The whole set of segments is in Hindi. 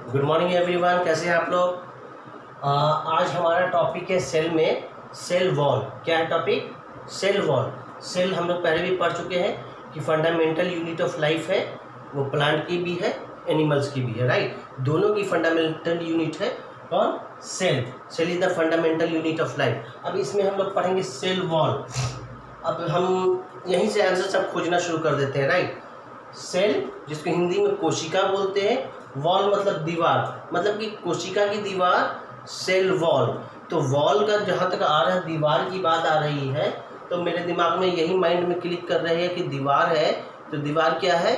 गुड मॉर्निंग एवरीवन, कैसे हैं आप लोग। आज हमारा टॉपिक है सेल में सेल वॉल। क्या है टॉपिक? Cell wall. सेल हम लोग पहले भी पढ़ चुके हैं कि फंडामेंटल यूनिट ऑफ लाइफ है, वो प्लांट की भी है एनिमल्स की भी है, राइट। दोनों की फंडामेंटल यूनिट है कौन? Cell. Cell is the fundamental unit of life. अब इसमें हम लोग पढ़ेंगे सेल वॉल। अब हम यहीं से आंसर सब खोजना शुरू कर देते हैं, राइट। सेल, जिसको हिंदी में कोशिका बोलते हैं, वॉल मतलब दीवार, मतलब कि कोशिका की दीवार सेल वॉल। तो वॉल का जहाँ तक आ रहा है, दीवार की बात आ रही है, तो मेरे दिमाग में यही माइंड में क्लिक कर रहे हैं कि दीवार है। तो दीवार क्या है?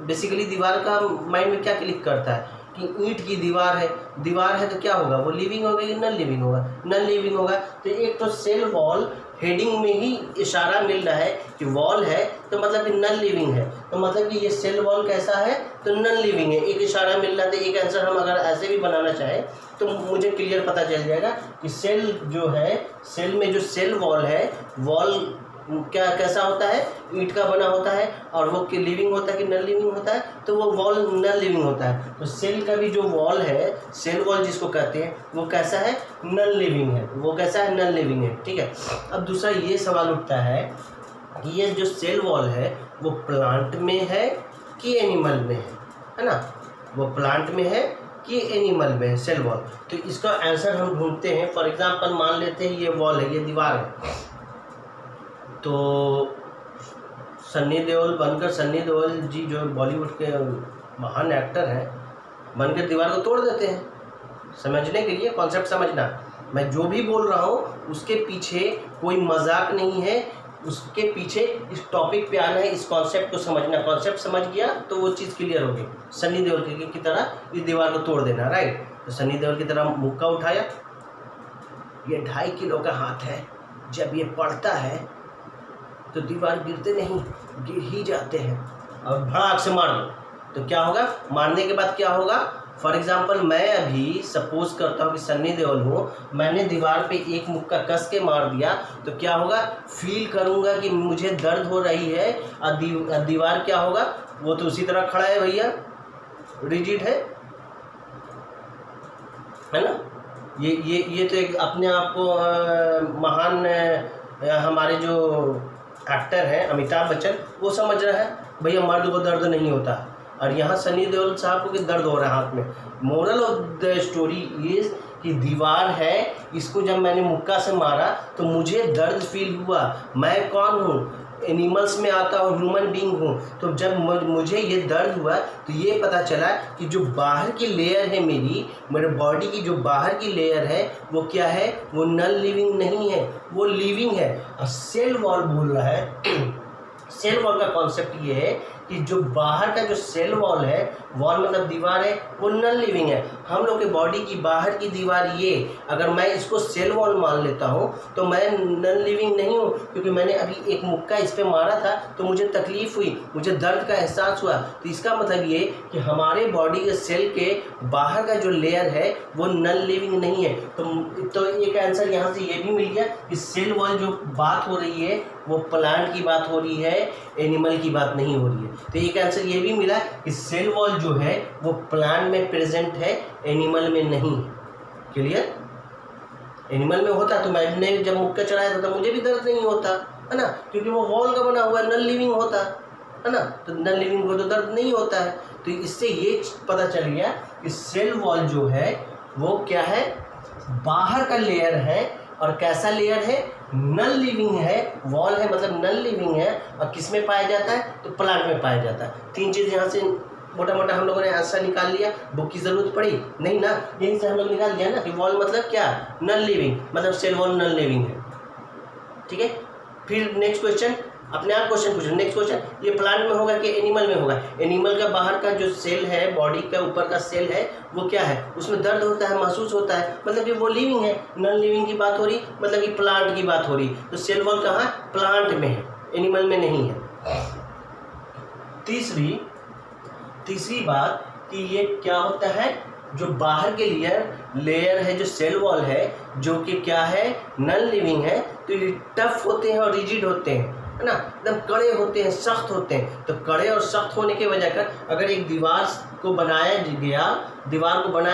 बेसिकली दीवार का माइंड में क्या क्लिक करता है कि ईंट की दीवार है। दीवार है तो क्या होगा? वो लिविंग होगा कि नॉन लिविंग होगा? नॉन लिविंग होगा। तो एक तो सेल वॉल हेडिंग में ही इशारा मिल रहा है कि वॉल है तो मतलब कि नॉन लिविंग है, तो मतलब कि ये सेल वॉल कैसा है? तो नॉन लिविंग है। एक इशारा मिल रहा है। तो एक आंसर हम अगर ऐसे भी बनाना चाहें तो मुझे क्लियर पता चल जाएगा कि सेल जो है, सेल में जो सेल वॉल है, वॉल क्या कैसा होता है? ईंट का बना होता है। और वो लिविंग होता है कि नॉन लिविंग होता है? तो वो वॉल नॉन लिविंग होता है। तो सेल का भी जो वॉल है, सेल वॉल जिसको कहते हैं, वो कैसा है? नॉन लिविंग है। वो कैसा है? नॉन लिविंग है, ठीक है। अब दूसरा ये सवाल उठता है कि ये जो सेल वॉल है वो प्लांट में है कि एनिमल में है ना? वो प्लांट में है कि एनिमल में है सेल वॉल। तो इसका आंसर हम ढूंढते हैं। फॉर एग्जांपल मान लेते हैं ये वॉल है, ये दीवार है। तो सन्नी देओल जी जो बॉलीवुड के महान एक्टर हैं, बनकर दीवार को तोड़ देते हैं। समझने के लिए कॉन्सेप्ट समझना, मैं जो भी बोल रहा हूँ उसके पीछे कोई मजाक नहीं है, उसके पीछे इस टॉपिक पे आना है, इस कॉन्सेप्ट को समझना। कॉन्सेप्ट समझ गया तो वो चीज़ क्लियर होगी। सन्नी देओल की तरह इस दीवार को तोड़ देना, राइट। तो सन्नी देओल की तरह मुक्का उठाया, ये 2.5 किलो का हाथ है, जब ये पड़ता है तो दीवार गिरते नहीं, गिर ही जाते हैं। और भड़ाक से मार दो तो क्या होगा? मारने के बाद क्या होगा? फॉर एग्जाम्पल मैं अभी सपोज करता हूँ कि सन्नी देओल हूँ, मैंने दीवार पे एक मुक्का कस के मार दिया तो क्या होगा? फील करूँगा कि मुझे दर्द हो रही है। और दीवार क्या होगा? वो तो उसी तरह खड़ा है भैया, रिजिड है ना। ये तो एक अपने आप को महान हमारे जो एक्टर हैं अमिताभ बच्चन, वो समझ रहा है भैया मर्द को दर्द नहीं होता। और यहाँ सनी देओल साहब को कि दर्द हो रहा है हाथ में। Moral of the story is कि दीवार है, इसको जब मैंने मुक्का से मारा तो मुझे दर्द फील हुआ। मैं कौन हूँ? एनिमल्स में आता हूँ, ह्यूमन बीइंग हूँ। तो जब मुझे ये दर्द हुआ तो ये पता चला कि जो बाहर की लेयर है मेरे बॉडी की जो बाहर की लेयर है वो क्या है? वो नॉन लिविंग नहीं है, वो लिविंग है। और सेल वॉल बोल रहा है सेल वॉल का कॉन्सेप्ट ये है कि जो बाहर का जो सेल वॉल है, वॉल मतलब दीवार है, वो नॉन लिविंग है। हम लोग के बॉडी की बाहर की दीवार ये, अगर मैं इसको सेल वॉल मान लेता हूँ तो मैं नॉन लिविंग नहीं हूँ, क्योंकि मैंने अभी एक मुक्का इस पर मारा था तो मुझे तकलीफ हुई, मुझे दर्द का एहसास हुआ। तो इसका मतलब ये कि हमारे बॉडी के सेल के बाहर का जो लेयर है वो नॉन लिविंग नहीं है। तो एक आंसर यहाँ से ये भी मिल गया कि सेल वॉल जो बात हो रही है वो प्लांट की बात हो रही है, एनिमल की बात नहीं हो रही है। तो एक आंसर ये भी मिला कि सेल वॉल जो है वो प्लांट में प्रेजेंट है, एनिमल में नहीं। क्लियर? एनिमल में होता तो मैंने जब मुक्का चढ़ाया था तो मुझे भी दर्द नहीं होता, है ना, क्योंकि वो वॉल का बना हुआ है, नॉन लिविंग होता है ना। तो नॉन लिविंग को तो दर्द नहीं होता है। तो इससे ये पता चल गया कि सेल वॉल जो है वो क्या है? बाहर का लेयर है। और कैसा लेयर है? नॉन लिविंग है। वॉल है मतलब नॉन लिविंग है। और किस में पाया जाता है? तो प्लांट में पाया जाता है। 3 चीज़ यहाँ से मोटा मोटा हम लोगों ने आंसर निकाल लिया। बुक की ज़रूरत पड़ी नहीं ना, यहीं से हम लोग निकाल दिया ना कि वॉल मतलब क्या? नॉन लिविंग, मतलब सेल वॉल नॉन लिविंग है, ठीक है। फिर नेक्स्ट क्वेश्चन, अपने आप क्वेश्चन पूछो। नेक्स्ट क्वेश्चन, ये प्लांट में होगा कि एनिमल में होगा? एनिमल का बाहर का जो सेल है, बॉडी का ऊपर का सेल है, वो क्या है? उसमें दर्द होता है, महसूस होता है, मतलब कि वो लिविंग है। नॉन लिविंग की बात हो रही, मतलब कि प्लांट की बात हो रही। तो सेल वॉल कहाँ? प्लांट में है, एनिमल में नहीं है। तीसरी बात कि ये क्या होता है? जो बाहर के लेयर है, जो सेल वॉल है, जो कि क्या है? नॉन लिविंग है, तो ये टफ होते हैं और रिजिड होते हैं, है ना, एकदम कड़े होते हैं, सख्त होते हैं। तो कड़े और सख्त होने के वजह कर अगर एक दीवार को बनाया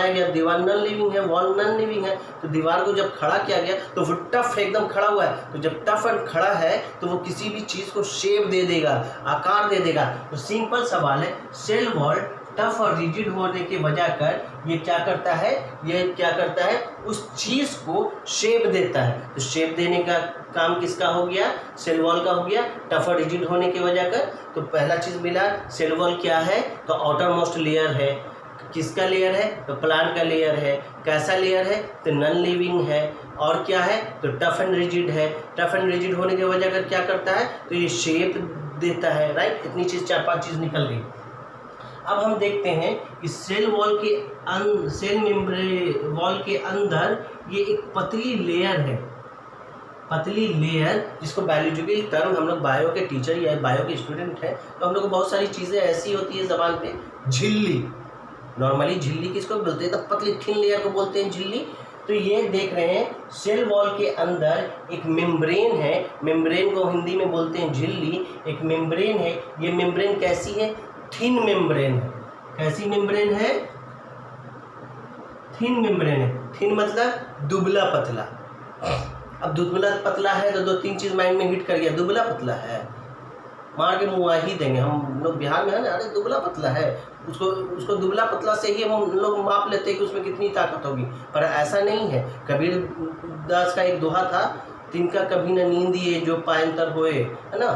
गया, दीवार नॉन लिविंग है, वॉल नॉन लिविंग है, तो दीवार को जब खड़ा किया गया तो वो टफ एकदम खड़ा हुआ है। तो जब टफ एंड खड़ा है तो वो किसी भी चीज़ को शेप दे देगा, आकार दे देगा। तो सिंपल सवाल है, सेल वॉल टफ और रिजिड होने की वजह कर ये क्या करता है, उस चीज़ को शेप देता है। तो शेप देने का काम किसका हो गया, सेल वॉल का हो गया, टफ और रिजिड होने की वजह कर। तो पहला चीज़ मिला, सेल वॉल क्या है, तो आउटर मोस्ट लेयर है। किसका लेयर है, तो प्लांट का लेयर है। कैसा लेयर है, तो नॉन लिविंग है। और क्या है, तो टफ एंड रिजिड है। टफ एंड रिजिड होने की वजह कर क्या करता है, तो ये शेप देता है, राइट। इतनी चीज़, 4-5 चीज़ निकल गई। अब हम देखते हैं कि सेल वॉल के अंदर ये एक पतली लेयर है, पतली लेयर, जिसको बायोलॉजिकल टर्म, हम लोग बायो के टीचर या बायो के स्टूडेंट हैं तो हम लोग को बहुत सारी चीज़ें ऐसी होती है ज़बान पे, झिल्ली। नॉर्मली झिल्ली किसको बोलते हैं, तो पतली थिन लेयर को बोलते हैं झिल्ली। तो ये देख रहे हैं, सेल वॉल के अंदर एक मेम्ब्रेन है, मेम्ब्रेन को हिंदी में बोलते हैं झिल्ली। एक मेम्ब्रेन है, ये मेम्ब्रेन कैसी है, थिन मेम्ब्रेन है। कैसी मेम्ब्रेन है, थिन मेम्ब्रेन है। थिन मतलब दुबला पतला। अब दुबला पतला है तो 2-3 चीज़ माइंड में हिट कर गया, दुबला पतला है, मार के मुँह ही देंगे हम लोग बिहार में, है ना, अरे दुबला पतला है, उसको दुबला पतला से ही हम लोग माप लेते हैं कि उसमें कितनी ताकत होगी। पर ऐसा नहीं है। कबीर दास का एक दोहा था, तिनका कभी न नींद ये जो पायंतर होए, है ना,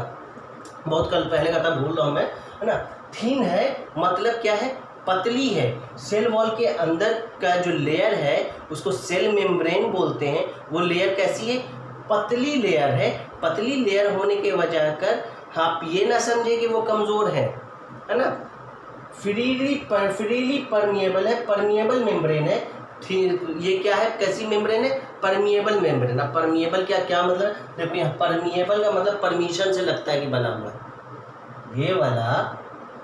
बहुत कल पहले का था, भूल रहा हूँ मैं, है ना। थिन है मतलब क्या है, पतली है। सेल वॉल के अंदर का जो लेयर है उसको सेल मेम्ब्रेन बोलते हैं। वो लेयर कैसी है, पतली लेयर है। पतली लेयर होने के वजह कर आप ये ना समझे कि वो कमज़ोर है ना। फ्रीली परमिएबल है, परमिएबल मेम्ब्रेन है। ये क्या है, कैसी मेम्ब्रेन है, परमिएबल मेम्ब्रेन। अब परमिएबल क्या मतलब, देखिए परमिएबल का मतलब परमिशन से लगता है कि बना हुआ। ये वाला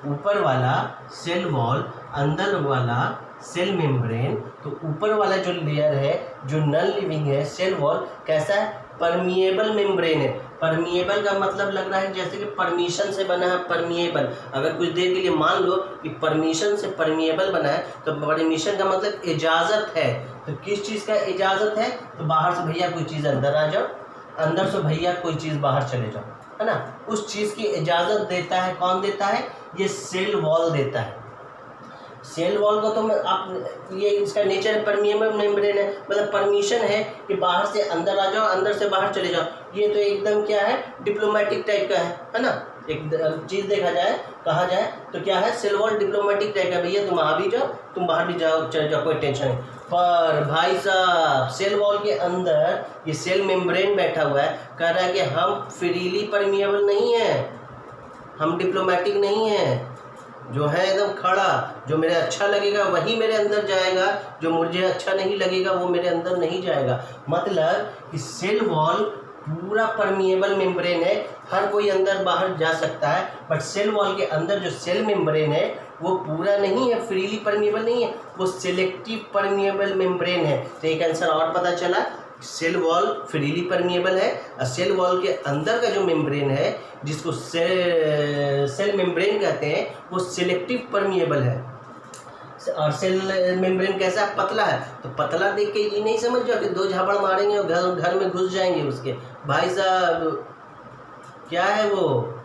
ऊपर वाला सेल वॉल, अंदर वाला सेल मेम्ब्रेन, तो ऊपर वाला जो लेयर है जो नॉन लिविंग है, सेल वॉल कैसा है, परमिएबल मेम्ब्रेन है। परमिएबल का मतलब लग रहा है जैसे कि परमिशन से बना है, परमिएबल। अगर कुछ देर के लिए मान लो कि परमिशन से परमिएबल बना है, तो परमिशन का मतलब इजाज़त है। तो किस चीज़ का इजाज़त है, तो बाहर से भैया कोई चीज़ अंदर आ जाओ, अंदर से भैया कोई चीज़ बाहर चले जाओ, है ना। उस चीज़ की इजाज़त देता है, कौन देता है, ये सेल वॉल देता है। सेल वॉल का तो आप ये इसका नेचर परमिएबल मेम्ब्रेन है, मतलब परमिशन है कि बाहर से अंदर आ जाओ, अंदर से बाहर चले जाओ। ये तो एकदम क्या है, डिप्लोमेटिक टाइप का है ना। एक चीज़ देखा जाए, कहा जाए तो क्या है, सेल वॉल डिप्लोमेटिक टाइप का, भैया तुम आ भी जाओ, तुम बाहर भी जाओ, चले जाओ, कोई टेंशन नहीं। पर भाई साहब, सेल वॉल के अंदर ये सेल मेम्ब्रेन बैठा हुआ है, कह रहा है कि हम फ्रीली परमिएबल नहीं है, हम डिप्लोमेटिक नहीं है। जो है एकदम खड़ा, जो मेरे अच्छा लगेगा वही मेरे अंदर जाएगा, जो मुझे अच्छा नहीं लगेगा वो मेरे अंदर नहीं जाएगा। मतलब कि सेल वॉल पूरा परमिएबल मेम्ब्रेन है, हर कोई अंदर बाहर जा सकता है। बट सेल वॉल के अंदर जो सेल मेम्ब्रेन है वो पूरा नहीं है, फ्रीली परमिएबल नहीं है, वो सिलेक्टिव परमिएबल मेम्ब्रेन है। तो एक आंसर और पता चला, सेल वॉल फ्रीली परमिएबल है और सेल वॉल के अंदर का जो मेम्ब्रेन है जिसको सेल मेम्ब्रेन कहते हैं वो सिलेक्टिव परमिएबल है। और सेल मेम्ब्रेन कैसा है, पतला है। तो पतला देख के ये नहीं समझ जाओ कि 2 झापड़ मारेंगे और घर में घुस जाएंगे उसके। भाई साहब क्या है वो,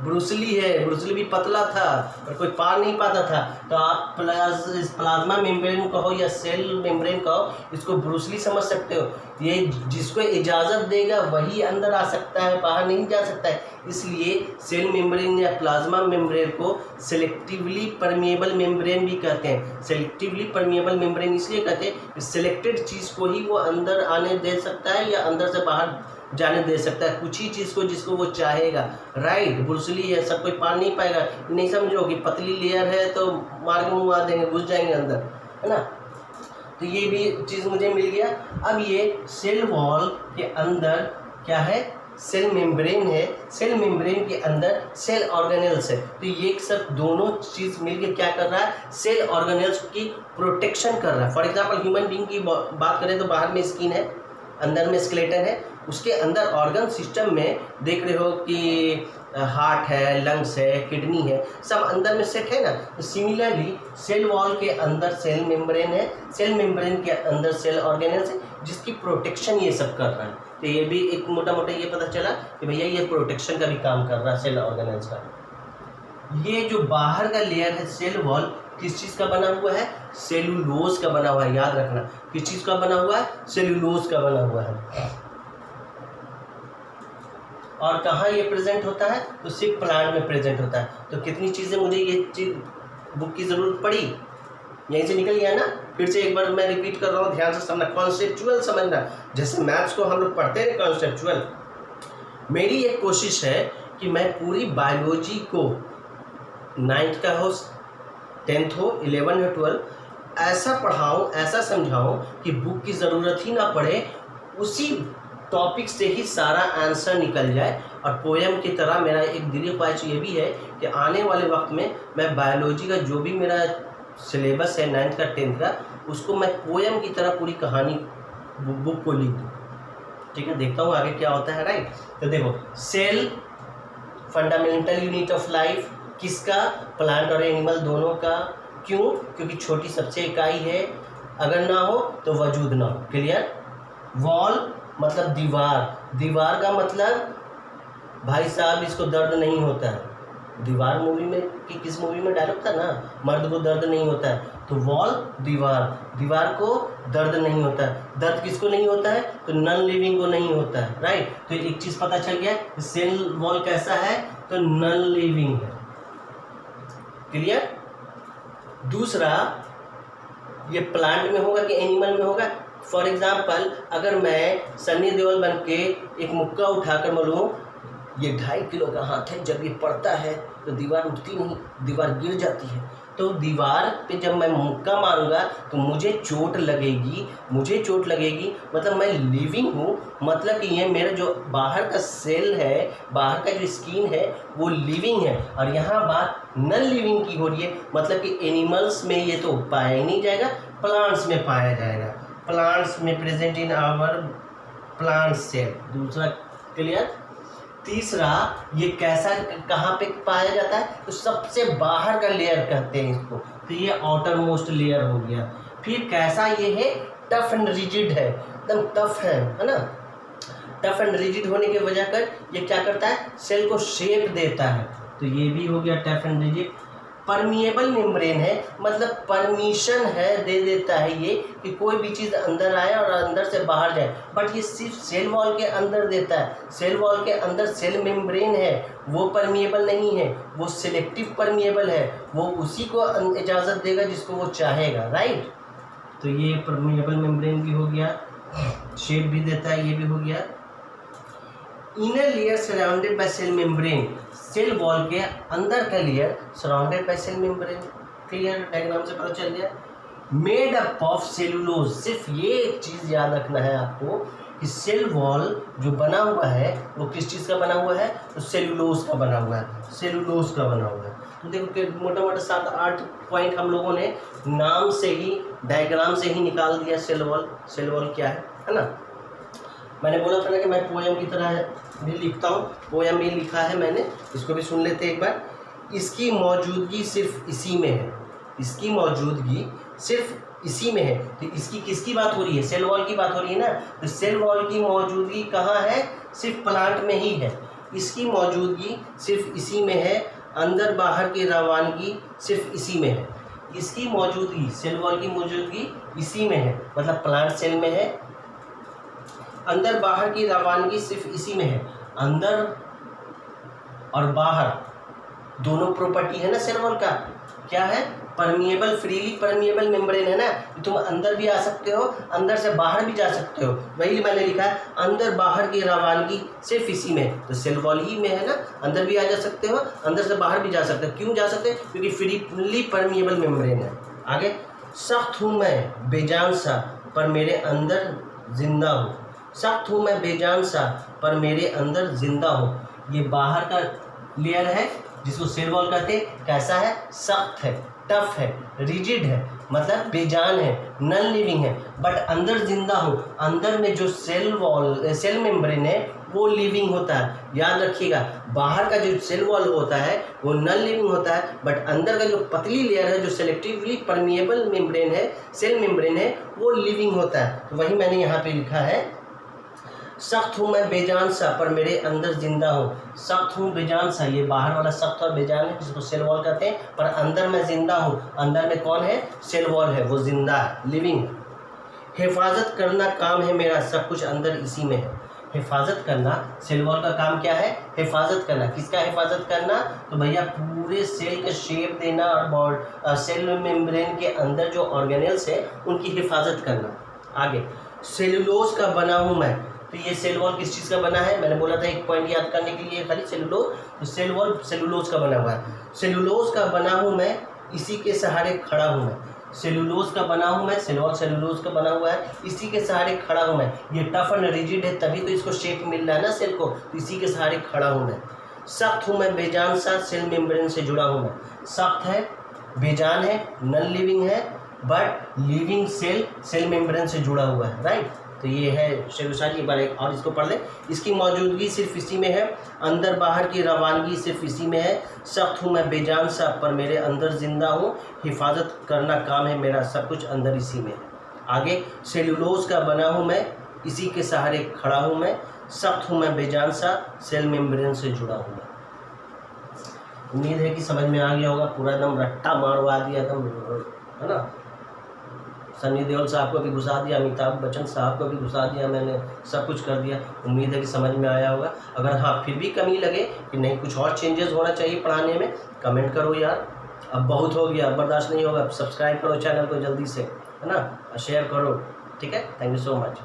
ब्रूसली है, ब्रूसली भी पतला था और कोई पार नहीं पाता था। तो आप प्लाज्मा मेम्ब्रेन कहो या सेल मेम्ब्रेन कहो, इसको ब्रूसली समझ सकते हो। ये जिसको इजाज़त देगा वही अंदर आ सकता है, बाहर नहीं जा सकता है। इसलिए सेल मेम्ब्रेन या प्लाज्मा मेम्ब्रेन को सिलेक्टिवली परमिएबल मेम्ब्रेन भी कहते हैं। सिलेक्टिवली परमिएबल मेम्ब्रेन इसलिए कहते हैं कि सिलेक्टेड चीज़ को ही वो अंदर आने दे सकता है या अंदर से बाहर जाने दे सकता है, कुछ ही चीज़ को जिसको वो चाहेगा, राइट। ब्रूसली है, सब कोई पार नहीं पाएगा। नहीं समझो कि पतली लेयर है तो मार के मुँह आ देंगे, घुस जाएंगे अंदर, है ना। तो ये भी चीज़ मुझे मिल गया। अब ये सेल वॉल के अंदर क्या है, सेल मेम्ब्रेन है, सेल मेम्ब्रेन के अंदर सेल ऑर्गेनेल्स है। तो ये सब दोनों चीज़ मिलके क्या कर रहा है, सेल ऑर्गेनेल्स की प्रोटेक्शन कर रहा है। फॉर एग्जांपल ह्यूमन बीइंग की बात करें तो बाहर में स्किन है, अंदर में स्केलेटन है, उसके अंदर ऑर्गन सिस्टम में देख रहे हो कि हार्ट है, लंग्स है, किडनी है, सब अंदर में सेट है ना। तो सिमिलरली सेल वॉल के अंदर सेल मेम्ब्रेन है, सेल मेम्ब्रेन के अंदर सेल ऑर्गेनेल्स है, जिसकी प्रोटेक्शन ये सब कर रहा है। तो ये भी एक मोटा मोटा ये पता चला कि भैया ये प्रोटेक्शन का भी काम कर रहा है सेल ऑर्गेनेल्स का। ये जो बाहर का लेयर है सेल वॉल, किस चीज़ का बना हुआ है? सेलुलोज का बना हुआ है, याद रखना। किस चीज़ का बना हुआ है? सेलुलोज का बना हुआ है। और कहाँ ये प्रेजेंट होता है? तो सिर्फ प्लांट में प्रेजेंट होता है। तो कितनी चीज़ें मुझे ये चीज बुक की ज़रूरत पड़ी, यहीं से निकल गया ना। फिर से एक बार मैं रिपीट कर रहा हूँ, ध्यान से समझना, कॉन्सेप्चुअल समझना। जैसे मैथ्स को हम लोग पढ़ते हैं कॉन्सेप्चुअल, मेरी एक कोशिश है कि मैं पूरी बायोलॉजी को 9th का हो, 10th हो, 11 हो, 12 ऐसा पढ़ाऊँ, ऐसा समझाऊँ कि बुक की ज़रूरत ही ना पड़े, उसी टॉपिक से ही सारा आंसर निकल जाए। और पोएम की तरह मेरा एक दिली ख्वाहिश ये भी है कि आने वाले वक्त में मैं बायोलॉजी का जो भी मेरा सिलेबस है 9th का 10th का, उसको मैं पोएम की तरह पूरी कहानी बुक को लिख दूँ। ठीक है, देखता हूँ आगे क्या होता है। राइट, तो देखो, cell fundamental unit of life, किसका? प्लांट और एनिमल दोनों का। क्यों? क्योंकि छोटी सबसे इकाई है, अगर ना हो तो वजूद ना हो। क्लियर? वॉल मतलब दीवार, दीवार का मतलब भाई साहब इसको दर्द नहीं होता है। दीवार मूवी में कि किस मूवी में डायलॉग था ना, मर्द को दर्द नहीं होता है। तो वॉल दीवार, दीवार को दर्द नहीं होता है। दर्द किसको नहीं होता है? तो नॉन लिविंग को नहीं होता है। राइट, तो एक चीज़ पता चल गया, सेल वॉल कैसा है? तो नॉन लिविंग है। क्लियर? दूसरा, ये प्लांट में होगा कि एनिमल में होगा? फॉर एग्जाम्पल, अगर मैं सन्नी देओल बन के एक मुक्का उठाकर बोलूँ ये 2.5 किलो का हाथ है, जब ये पड़ता है तो दीवार उठती नहीं, दीवार गिर जाती है। तो दीवार पे जब मैं मुक्का मारूंगा तो मुझे चोट लगेगी, मुझे चोट लगेगी, मतलब मैं लिविंग हूँ, मतलब कि ये मेरा जो बाहर का सेल है, बाहर का जो स्किन है वो लिविंग है। और यहाँ बात नॉन लिविंग की हो रही है, मतलब कि एनिमल्स में ये तो पाया ही नहीं जाएगा, प्लांट्स में पाया जाएगा। प्लांट्स में present in our plant cell. दूसरा, क्लियर? तीसरा, ये कैसा कहाँ पे पाया जाता है? तो सबसे बाहर का लेयर कहते हैं इसको, तो ये आउटर मोस्ट लेयर हो गया। फिर कैसा ये है? टफ एंड रिजिड है, एकदम टफ है ना। टफ एंड रिजिड होने की वजह कर ये क्या करता है? सेल को शेप देता है, तो ये भी हो गया tough and rigid. Permeable membrane है, मतलब परमिशन है, दे देता है ये कि कोई भी चीज़ अंदर आए और अंदर से बाहर जाए, बट ये सिर्फ सेल वॉल के अंदर देता है। सेल वॉल के अंदर सेल मेम्ब्रेन है, वो परमिएबल नहीं है, वो सिलेक्टिव परमिएबल है, वो उसी को इजाज़त देगा जिसको वो चाहेगा। राइट, तो ये परमिएबल मेम्ब्रेन भी हो गया, शेप भी देता है, ये भी हो गया। Inner layer surrounded by cell membrane, cell wall के अंदर का layer surrounded by cell membrane. Clear? Diagram से पता चल गया। मेड अप ऑफ सेलुलोज, सिर्फ ये एक चीज़ याद रखना है आपको कि सेल वॉल जो बना हुआ है वो किस चीज़ का बना हुआ है? तो सेलुलोज का बना हुआ है, सेलुलोज का बना हुआ है। तो देखो कि मोटा मोटा 7-8 पॉइंट हम लोगों ने नाम से ही, डायग्राम से ही निकाल दिया। सेल वॉल क्या है ना। मैंने बोला था ना कि मैं पोएम की तरह भी लिखता हूँ, पोएम भी लिखा है मैंने, इसको भी सुन लेते हैं एक बार। इसकी मौजूदगी सिर्फ इसी में है, इसकी मौजूदगी सिर्फ इसी में है। तो इसकी किसकी बात हो रही है? सेल वॉल की बात हो रही है ना। तो सेल वॉल की मौजूदगी कहाँ है? सिर्फ प्लांट में ही है। इसकी मौजूदगी सिर्फ इसी में है, अंदर बाहर की रवानगी सिर्फ इसी में है। इसकी मौजूदगी, सेल वॉल की मौजूदगी इसी में है, मतलब प्लांट सेल में है। अंदर बाहर की रवानगी सिर्फ इसी में है। अंदर और बाहर दोनों प्रॉपर्टी है ना सेल वॉल का। क्या है? परमिएबल, फ्रीली परमिएबल मेम्ब्रेन है ना, तुम अंदर भी आ सकते हो, अंदर से बाहर भी जा सकते हो। वही मैंने लिखा है, अंदर बाहर की रवानगी सिर्फ इसी में, तो सेल वॉल ही में है ना। अंदर भी आ जा सकते हो, अंदर से बाहर भी जा सकते हो। क्यों जा सकते हैं? क्योंकि फ्रीली परमिएबल मेम्ब्रेन है। आगे, सख्त हूँ मैं बेजान सा पर मेरे अंदर जिंदा हूँ। सख्त हूँ मैं बेजान सा पर मेरे अंदर जिंदा हूँ। ये बाहर का लेयर है जिसको सेल वॉल कहते हैं। कैसा है? सख्त है, टफ है, रिजिड है, मतलब बेजान है, नॉन लिविंग है, बट अंदर जिंदा हूँ। अंदर में जो सेल मेम्ब्रेन है वो लिविंग होता है। याद रखिएगा, बाहर का जो सेल वॉल होता है वो नॉन लिविंग होता है, बट अंदर का जो पतली लेयर है, जो सेलेक्टिवली परमिएबल मेम्ब्रेन है, सेल मेम्ब्रेन है, वो लिविंग होता है। तो वही मैंने यहाँ पे लिखा है, सख्त हूँ मैं बेजान सा पर मेरे अंदर जिंदा हूँ। सख्त हूँ बेजान सा, ये बाहर वाला सख्त और बेजान है जिसको सेल वॉल कहते हैं, पर अंदर मैं जिंदा हूँ। अंदर में कौन है? सेल वॉल है, वो जिंदा है, लिविंग है। हिफाजत करना काम है मेरा, सब कुछ अंदर इसी में है। हिफाजत करना, सेल वॉल का काम क्या है? हिफाजत करना। किसका हिफाजत करना? तो भैया पूरे सेल का शेप देना और सेल मेम्ब्रेन के अंदर जो ऑर्गेनेल्स है उनकी हिफाजत करना। आगे, सेलुलोज का बना हूँ मैं। तो ये सेल वॉल किस चीज़ का बना है? मैंने बोला था एक पॉइंट याद करने के लिए खाली सेलुलोज, तो सेल वॉल सेलुलोज का बना हुआ है। सेलुलोज का बना हूँ मैं, इसी के सहारे खड़ा हूँ मैं। सेलुलोज का बना हूँ मैं, सेल वॉल सेलुलोज का बना हुआ है, इसी के सहारे खड़ा हूँ मैं। ये टफ एंड रिजिड है, तभी तो इसको शेप मिल रहा है ना सेल को, तो इसी के सहारे खड़ा हूँ मैं। सख्त हूँ मैं बेजान सा, सेल मेम्ब्रेन से जुड़ा हूँ मैं। सख्त है, बेजान है, नॉन लिविंग है, बट लिविंग सेल मेम्ब्रेन से जुड़ा हुआ है, राइट। तो ये है शेरुशाही। एक बार और इसको पढ़ लें। इसकी मौजूदगी सिर्फ इसी में है, अंदर बाहर की रवानगी सिर्फ इसी में है। सख्त हूँ मैं बेजान सा पर मेरे अंदर जिंदा हूँ। हिफाजत करना काम है मेरा, सब कुछ अंदर इसी में है। आगे, सेलुलोज का बना हूँ मैं, इसी के सहारे खड़ा हूँ मैं। सख्त हूँ मैं बेजान सा, सेल मेम्ब्रेन से जुड़ा हूँ मैं। उम्मीद है कि समझ में आ गया होगा। पूरा एकदम रट्टा मारवा दिया एकदम, है ना। सनी देओल साहब को भी घुसा दिया, अमिताभ बच्चन साहब को भी घुसा दिया, मैंने सब कुछ कर दिया। उम्मीद है कि समझ में आया होगा। अगर हाँ फिर भी कमी लगे कि नहीं कुछ और चेंजेस होना चाहिए पढ़ाने में, कमेंट करो यार। अब बहुत हो गया, बर्दाश्त नहीं होगा। सब्सक्राइब करो चैनल को जल्दी से, है ना, शेयर करो। ठीक है, थैंक यू सो मच।